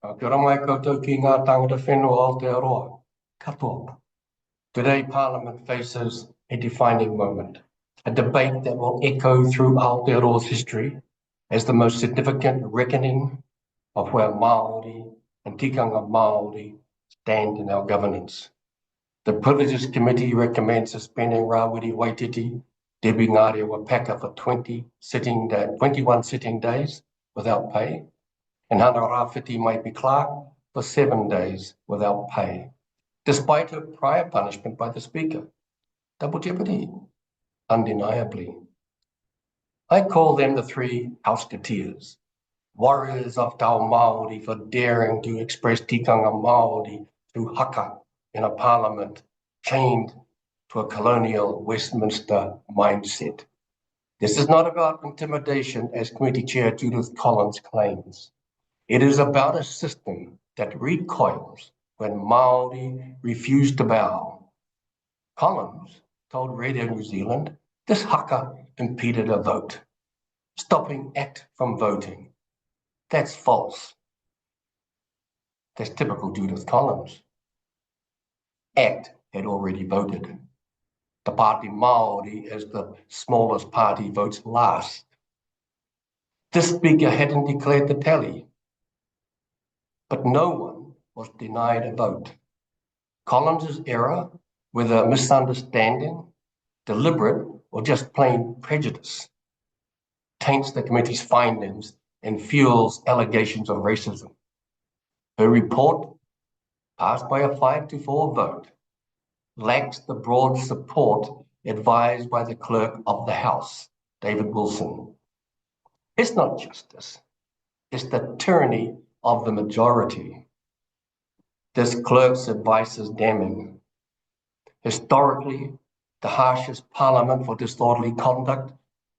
Kia ora mai koutou ki ngā tangata whenua Aotearoa. Katoa. Today, Parliament faces a defining moment, a debate that will echo through Aotearoa's history as the most significant reckoning of where Maori and Tikanga Maori stand in our governance. The Privileges Committee recommends suspending Rawiri Waititi, Ngawera-Packer for 21 sitting days without pay, and Hanna-Rawhiti Maipi Clarke for 7 days without pay, despite her prior punishment by the Speaker. Double jeopardy, undeniably. I call them the three Ausketeers, warriors of Tau Maori for daring to express Tikanga Maori through haka in a parliament chained to a colonial Westminster mindset. This is not about intimidation, as Committee Chair Judith Collins claims. It is about a system that recoils when Maori refuse to bow. Collins told Radio New Zealand this haka impeded a vote, stopping ACT from voting. That's false. That's typical Judith Collins. ACT had already voted. The Party Maori, as the smallest party, votes last. This Speaker hadn't declared the tally, but no one was denied a vote. Collins' error, whether misunderstanding, deliberate, or just plain prejudice, taints the committee's findings and fuels allegations of racism. Her report, passed by a 5-4 vote, lacks the broad support advised by the Clerk of the House, David Wilson. It's not justice, it's the tyranny of the majority. This clerk's advice is damning. Historically, the harshest parliament for disorderly conduct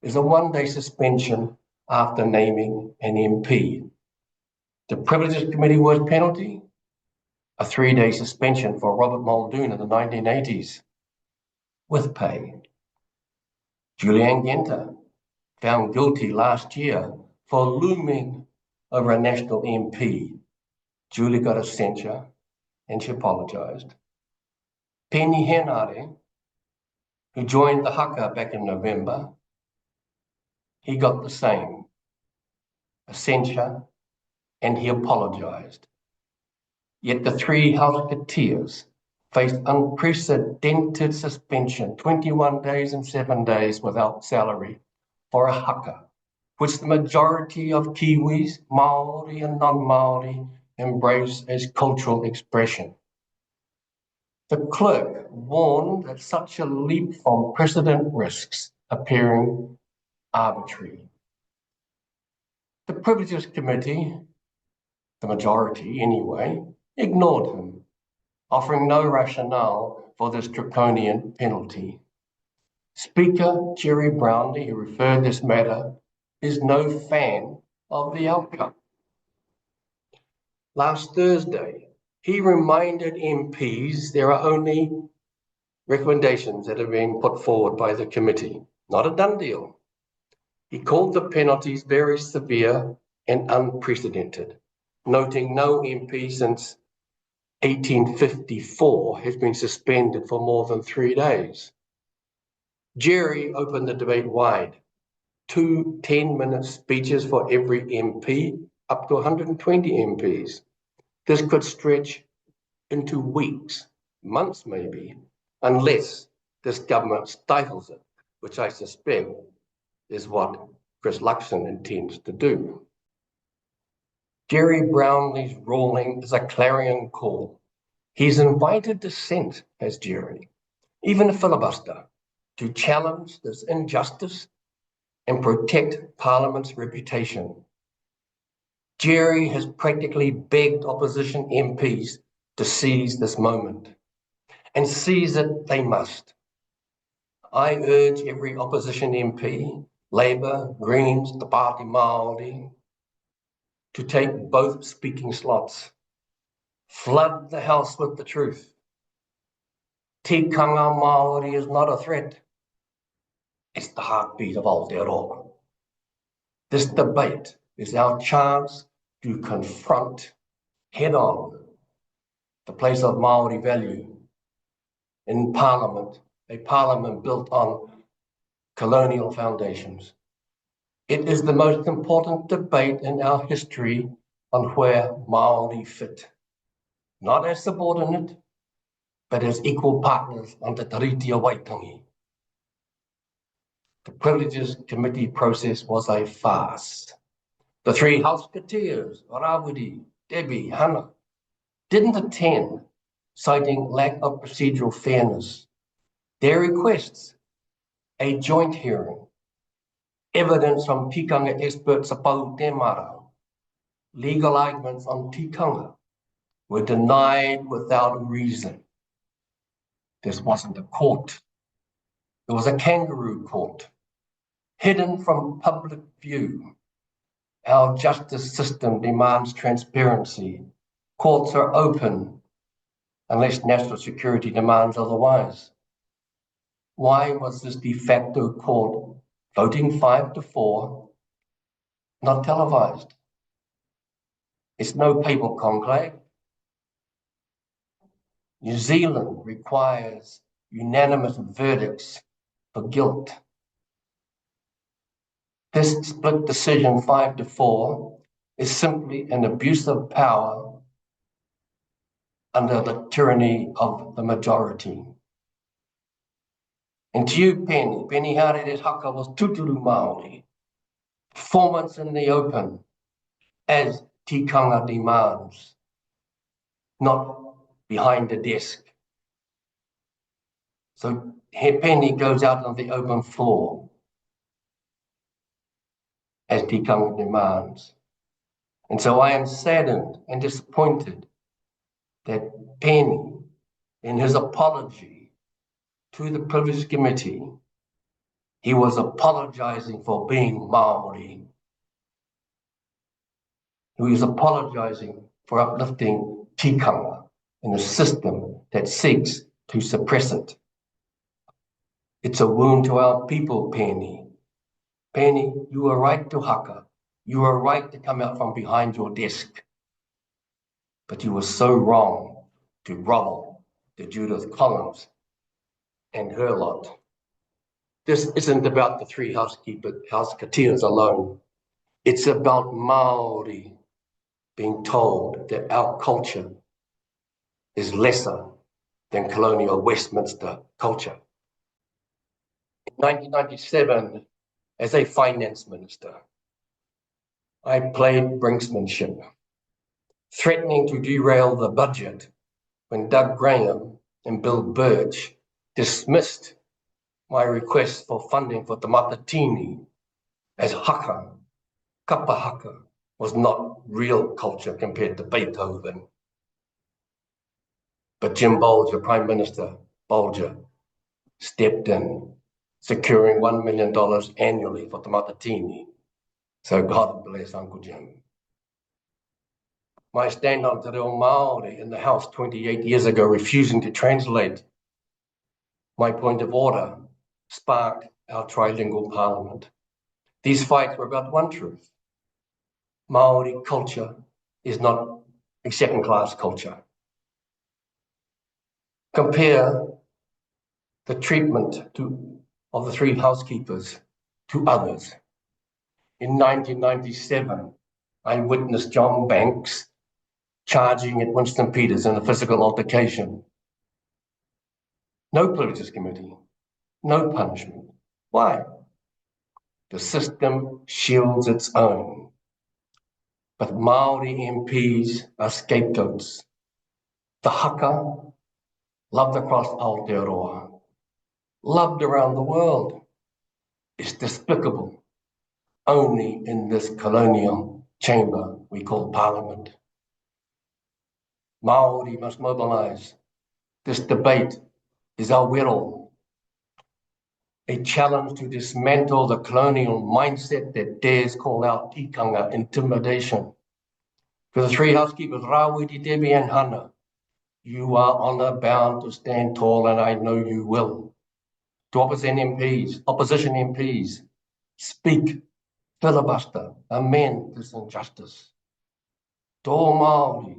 is a 1-day suspension after naming an MP. The Privileges Committee worst penalty? A 3-day suspension for Robert Muldoon in the 1980s, with pay. Julianne Genter, found guilty last year for looming over a national MP. Julie got a censure and she apologised. Penny Henare, who joined the haka back in November, he got the same, a censure, and he apologised. Yet the three Ausketeers faced unprecedented suspension, 21 days and 7 days without salary, for a haka, which the majority of Kiwis, Maori and non-Maori, embrace as cultural expression. The clerk warned that such a leap from precedent risks appearing arbitrary. The Privileges Committee, the majority anyway, ignored him, offering no rationale for this draconian penalty. Speaker Jerry Brownlee, who referred this matter, is no fan of the outcome. Last Thursday, he reminded MPs there are only recommendations that have been put forward by the committee, not a done deal. He called the penalties very severe and unprecedented, noting no MP since 1854 has been suspended for more than 3 days. Jerry opened the debate wide. 2 10-minute speeches for every MP, up to 120 MPs. This could stretch into weeks, months maybe, unless this government stifles it, which I suspect is what Chris Luxon intends to do. Jerry Brownlee's ruling is a clarion call. He's invited dissent, has Jerry, even a filibuster, to challenge this injustice and protect Parliament's reputation. Jerry has practically begged opposition MPs to seize this moment, and seize it they must. I urge every opposition MP, Labour, Greens, the Party Maori, to take both speaking slots. Flood the House with the truth. Tikanga Maori is not a threat. It's the heartbeat of Aotearoa. This debate is our chance to confront head on the place of Maori value in Parliament, a Parliament built on colonial foundations. It is the most important debate in our history on where Maori fit, not as subordinate, but as equal partners on the Taritia Waitangi. The Privileges Committee process was a farce. The three Houseketeers, Rawiri, Debbie, Hanna, didn't attend, citing lack of procedural fairness. Their requests, a joint hearing, evidence from tikanga experts about Temara, legal arguments on tikanga, were denied without reason. This wasn't a court. It was a kangaroo court, hidden from public view. Our justice system demands transparency. Courts are open unless national security demands otherwise. Why was this de facto court voting 5-4 not televised? It's no papal conclave. New Zealand requires unanimous verdicts for guilt. This split decision 5-4 is simply an abuse of power under the tyranny of the majority. And to you, Penny Harere's haka was tuturu Maori, performance in the open as tikanga demands, not behind the desk. So Penny goes out on the open floor as tikanga demands. And so I am saddened and disappointed that Penny, in his apology to the Privileges Committee, he was apologizing for being Maori. He was apologizing for uplifting tikanga in a system that seeks to suppress it. It's a wound to our people, Penny. Penny, you were right to haka. You were right to come out from behind your desk. But you were so wrong to grovel to Judith Collins and her lot. This isn't about the three houseketeers alone. It's about Maori being told that our culture is lesser than colonial Westminster culture. In 1997, as a finance minister, I played brinksmanship, threatening to derail the budget when Doug Graham and Bill Birch dismissed my request for funding for the Matatini as haka, kapa haka, was not real culture compared to Beethoven. But Jim Bolger, Prime Minister Bolger, stepped in, securing $1 million annually for the Matatini. So God bless Uncle Jim. My stand on Te Reo Māori in the House 28 years ago, refusing to translate my point of order, sparked our trilingual parliament. These fights were about one truth. Maori culture is not a second-class culture. Compare the treatment of the three housekeepers to others. In 1997, I witnessed John Banks charging at Winston Peters in a physical altercation. No Privileges Committee, no punishment. Why? The system shields its own. But Maori MPs are scapegoats. The haka, loved across Aotearoa, loved around the world, is despicable only in this colonial chamber we call Parliament. Maori must mobilize. This debate is our will, a challenge to dismantle the colonial mindset that dares call out tikanga intimidation. For the three housekeepers, Rawiri, Debbie and Hanna, you are honor bound to stand tall, and I know you will. To opposition MPs, speak, filibuster, amend this injustice. To all Māori,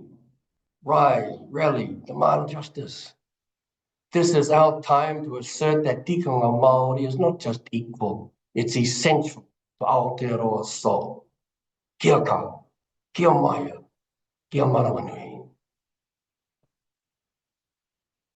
rally, demand justice. This is our time to assert that Tikanga Maori is not just equal, it's essential to Aotearoa's soul. Kia kaha, kia maia, kia marawanui.